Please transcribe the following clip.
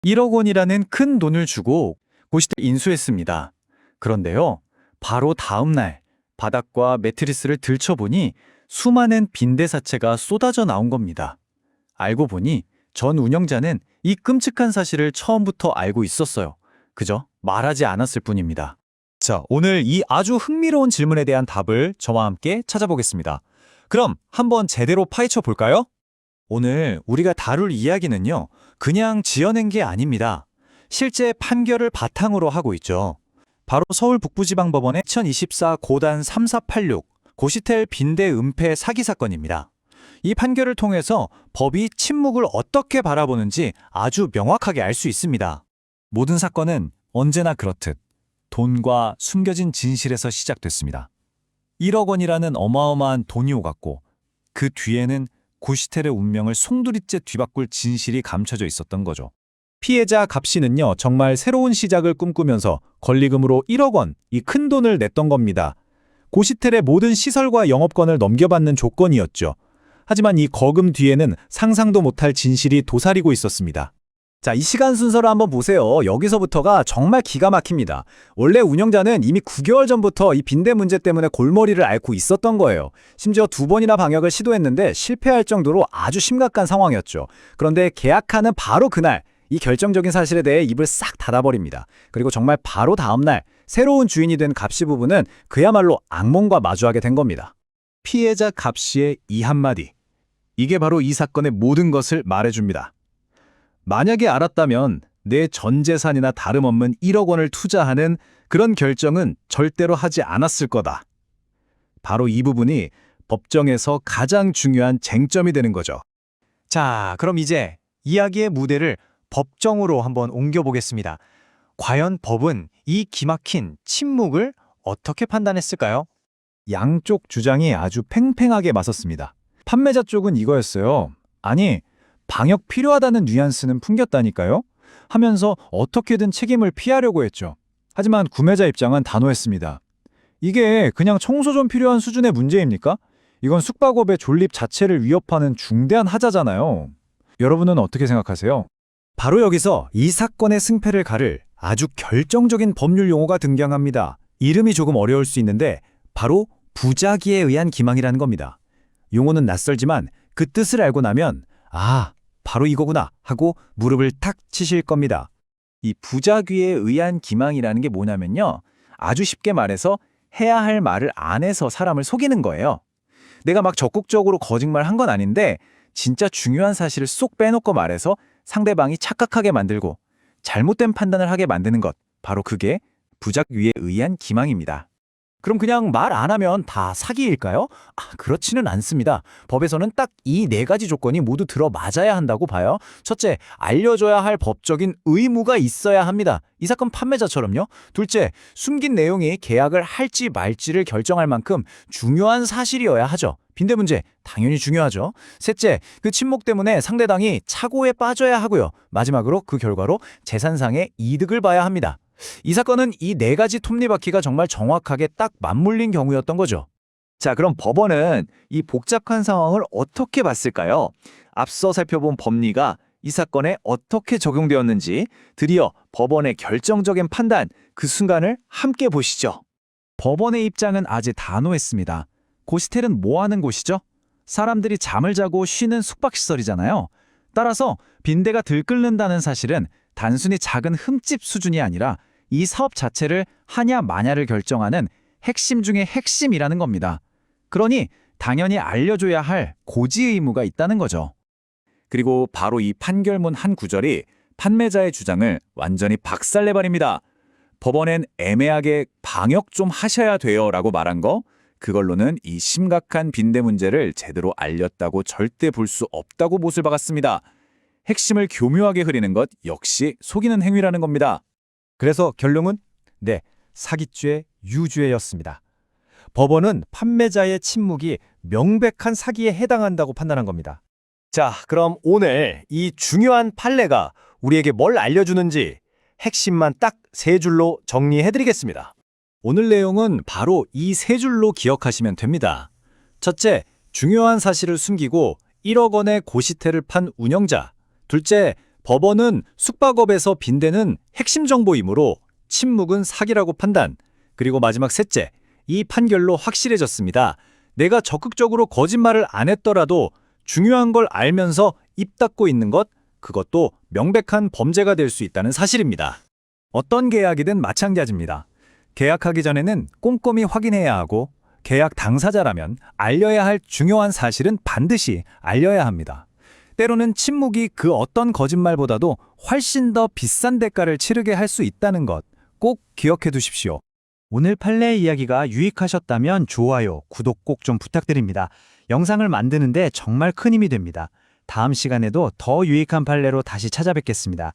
1억 원이라는 큰 돈을 주고 고시를 인수했습니다. 그런데요, 바로 다음 날 바닥과 매트리스를 들춰보니 수많은 빈대사체가 쏟아져 나온 겁니다. 알고 보니 전 운영자는 이 끔찍한 사실을 처음부터 알고 있었어요. 그저 말하지 않았을 뿐입니다. 자, 오늘 이 아주 흥미로운 질문에 대한 답을 저와 함께 찾아보겠습니다. 그럼 한번 제대로 파헤쳐 볼까요? 오늘 우리가 다룰 이야기는요, 그냥 지어낸 게 아닙니다. 실제 판결을 바탕으로 하고 있죠. 바로 서울 북부지방법원의 2024 고단 3486 고시텔 빈대 은폐 사기 사건입니다. 이 판결을 통해서 법이 침묵을 어떻게 바라보는지 아주 명확하게 알 수 있습니다. 모든 사건은 언제나 그렇듯 돈과 숨겨진 진실에서 시작됐습니다. 1억 원이라는 어마어마한 돈이 오갔고 그 뒤에는 고시텔의 운명을 송두리째 뒤바꿀 진실이 감춰져 있었던 거죠. 피해자 갑 씨는요, 정말 새로운 시작을 꿈꾸면서 권리금으로 1억 원, 이 큰 돈을 냈던 겁니다. 고시텔의 모든 시설과 영업권을 넘겨받는 조건이었죠. 하지만 이 거금 뒤에는 상상도 못할 진실이 도사리고 있었습니다. 자, 이 시간 순서를 한번 보세요. 여기서부터가 정말 기가 막힙니다. 원래 운영자는 이미 9개월 전부터 이 빈대 문제 때문에 골머리를 앓고 있었던 거예요. 심지어 2번이나 방역을 시도했는데 실패할 정도로 아주 심각한 상황이었죠. 그런데 계약하는 바로 그날 이 결정적인 사실에 대해 입을 싹 닫아버립니다. 그리고 정말 바로 다음날 새로운 주인이 된 갑씨 부부는 그야말로 악몽과 마주하게 된 겁니다. 피해자 갑 씨의 이 한마디. 이게 바로 이 사건의 모든 것을 말해줍니다. 만약에 알았다면 내 전 재산이나 다름없는 1억 원을 투자하는 그런 결정은 절대로 하지 않았을 거다. 바로 이 부분이 법정에서 가장 중요한 쟁점이 되는 거죠. 자, 그럼 이제 이야기의 무대를 법정으로 한번 옮겨보겠습니다. 과연 법은 이 기막힌 침묵을 어떻게 판단했을까요? 양쪽 주장이 아주 팽팽하게 맞섰습니다. 판매자 쪽은 이거였어요. 아니, 방역 필요하다는 뉘앙스는 풍겼다니까요? 하면서 어떻게든 책임을 피하려고 했죠. 하지만 구매자 입장은 단호했습니다. 이게 그냥 청소 좀 필요한 수준의 문제입니까? 이건 숙박업의 존립 자체를 위협하는 중대한 하자잖아요. 여러분은 어떻게 생각하세요? 바로 여기서 이 사건의 승패를 가를 아주 결정적인 법률 용어가 등장합니다. 이름이 조금 어려울 수 있는데 바로 부작위에 의한 기망이라는 겁니다. 용어는 낯설지만 그 뜻을 알고 나면 아, 바로 이거구나 하고 무릎을 탁 치실 겁니다. 이 부작위에 의한 기망이라는 게 뭐냐면요, 아주 쉽게 말해서 해야 할 말을 안 해서 사람을 속이는 거예요. 내가 막 적극적으로 거짓말 한 건 아닌데 진짜 중요한 사실을 쏙 빼놓고 말해서 상대방이 착각하게 만들고 잘못된 판단을 하게 만드는 것, 바로 그게 부작위에 의한 기망입니다. 그럼 그냥 말 안 하면 다 사기일까요? 그렇지는 않습니다. 법에서는 딱 이 4가지 조건이 모두 들어맞아야 한다고 봐요. 첫째, 알려줘야 할 법적인 의무가 있어야 합니다. 이 사건 판매자처럼요. 둘째, 숨긴 내용이 계약을 할지 말지를 결정할 만큼 중요한 사실이어야 하죠. 빈대 문제 당연히 중요하죠. 셋째, 그 침묵 때문에 상대방이 착오에 빠져야 하고요. 마지막으로 그 결과로 재산상의 이득을 봐야 합니다. 이 사건은 이 4가지 톱니바퀴가 정말 정확하게 딱 맞물린 경우였던 거죠. 자, 그럼 법원은 이 복잡한 상황을 어떻게 봤을까요? 앞서 살펴본 법리가 이 사건에 어떻게 적용되었는지 드디어 법원의 결정적인 판단, 그 순간을 함께 보시죠. 법원의 입장은 아주 단호했습니다. 고시텔은 뭐 하는 곳이죠? 사람들이 잠을 자고 쉬는 숙박시설이잖아요. 따라서 빈대가 들끓는다는 사실은 단순히 작은 흠집 수준이 아니라 이 사업 자체를 하냐 마냐를 결정하는 핵심 중의 핵심이라는 겁니다. 그러니 당연히 알려줘야 할 고지 의무가 있다는 거죠. 그리고 바로 이 판결문 한 구절이 판매자의 주장을 완전히 박살내버립니다. 법원엔 애매하게 방역 좀 하셔야 돼요 라고 말한 거, 그걸로는 이 심각한 빈대 문제를 제대로 알렸다고 절대 볼 수 없다고 못을 박았습니다. 핵심을 교묘하게 흐리는 것 역시 속이는 행위라는 겁니다. 그래서 결론은 사기죄 유죄였습니다. 법원은 판매자의 침묵이 명백한 사기에 해당한다고 판단한 겁니다. 자, 그럼 오늘 이 중요한 판례가 우리에게 뭘 알려주는지 핵심만 딱 3줄로 정리해드리겠습니다. 오늘 내용은 바로 이 3줄로 기억하시면 됩니다. 첫째, 중요한 사실을 숨기고 1억 원의 고시텔을 판 운영자. 둘째, 법원은 숙박업에서 빈대는 핵심 정보이므로 침묵은 사기라고 판단. 그리고 마지막 셋째, 이 판결로 확실해졌습니다. 내가 적극적으로 거짓말을 안 했더라도 중요한 걸 알면서 입 닫고 있는 것, 그것도 명백한 범죄가 될 수 있다는 사실입니다. 어떤 계약이든 마찬가지입니다. 계약하기 전에는 꼼꼼히 확인해야 하고 계약 당사자라면 알려야 할 중요한 사실은 반드시 알려야 합니다. 때로는 침묵이 그 어떤 거짓말보다도 훨씬 더 비싼 대가를 치르게 할 수 있다는 것 꼭 기억해 두십시오. 오늘 판례 이야기가 유익하셨다면 좋아요, 구독 꼭 좀 부탁드립니다. 영상을 만드는데 정말 큰 힘이 됩니다. 다음 시간에도 더 유익한 판례로 다시 찾아뵙겠습니다.